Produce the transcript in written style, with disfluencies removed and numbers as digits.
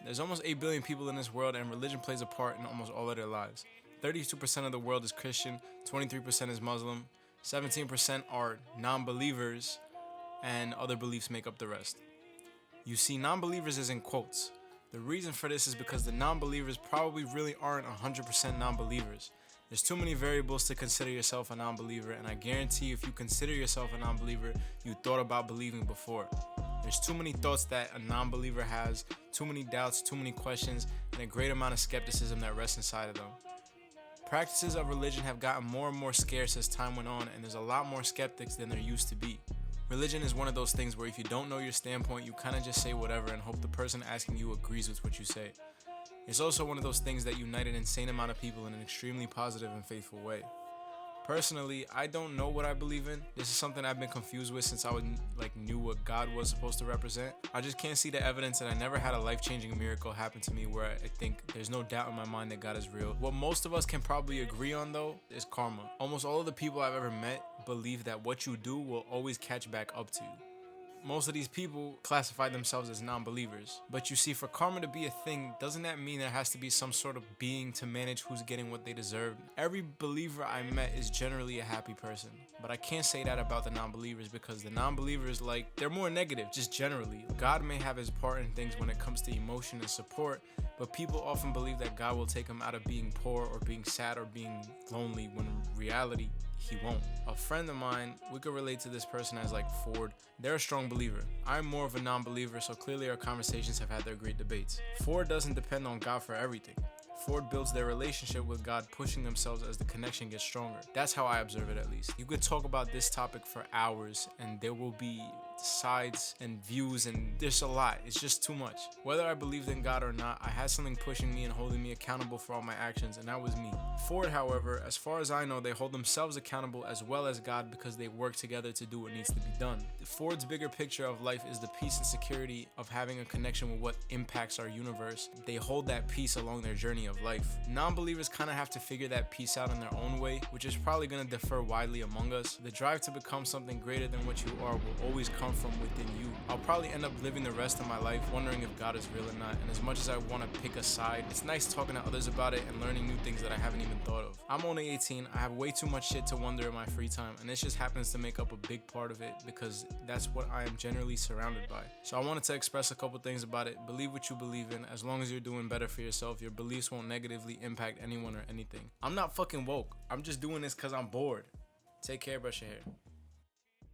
There's almost 8 billion people in this world, and religion plays a part in almost all of their lives. 32% of the world is Christian, 23% is Muslim, 17% are non-believers, and other beliefs make up the rest. You see, non-believers is in quotes. The reason for this is because the non-believers probably really aren't 100% non-believers. There's too many variables to consider yourself a non-believer, and I guarantee if you consider yourself a non-believer, you thought about believing before. There's too many thoughts that a non-believer has, too many doubts, too many questions, and a great amount of skepticism that rests inside of them. Practices of religion have gotten more and more scarce as time went on, and there's a lot more skeptics than there used to be. Religion is one of those things where if you don't know your standpoint, you kind of just say whatever and hope the person asking you agrees with what you say. It's also one of those things that unite an insane amount of people in an extremely positive and faithful way. Personally, I don't know what I believe in. This is something I've been confused with since I knew what God was supposed to represent. I just can't see the evidence, and I never had a life-changing miracle happen to me where I think there's no doubt in my mind that God is real. What most of us can probably agree on though is karma. Almost all of the people I've ever met believe that what you do will always catch back up to you. Most of these people classify themselves as non-believers. But you see, for karma to be a thing, doesn't that mean there has to be some sort of being to manage who's getting what they deserve? Every believer I met is generally a happy person. But I can't say that about the non-believers, because the non-believers, they're more negative, just generally. God may have his part in things when it comes to emotion and support, but people often believe that God will take them out of being poor or being sad or being lonely, when in reality, he won't. A friend of mine, we could relate to this person as Ford. They're a strong believer. I'm more of a non-believer, so clearly our conversations have had their great debates. Ford doesn't depend on God for everything. Ford builds their relationship with God, pushing themselves as the connection gets stronger. That's how I observe it, at least. You could talk about this topic for hours, and there will be sides and views, and there's a lot. It's just too much. Whether I believed in God or not, I had something pushing me and holding me accountable for all my actions, and that was me. Ford, however, as far as I know, they hold themselves accountable as well as God, because they work together to do what needs to be done. Ford's bigger picture of life is the peace and security of having a connection with what impacts our universe. They hold that peace along their journey of life. Non-believers kind of have to figure that peace out in their own way, which is probably going to differ widely among us. The drive to become something greater than what you are will always come from within you. I'll probably end up living the rest of my life wondering if God is real or not, and as much as I want to pick a side, it's nice talking to others about it and learning new things that I haven't even thought of. I'm only 18, I have way too much shit to wonder in my free time, and this just happens to make up a big part of it because that's what I am generally surrounded by. So I wanted to express a couple things about it. Believe what you believe in. As long as you're doing better for yourself, your beliefs won't negatively impact anyone or anything. I'm not fucking woke. I'm just doing this because I'm bored. Take care, brush your hair.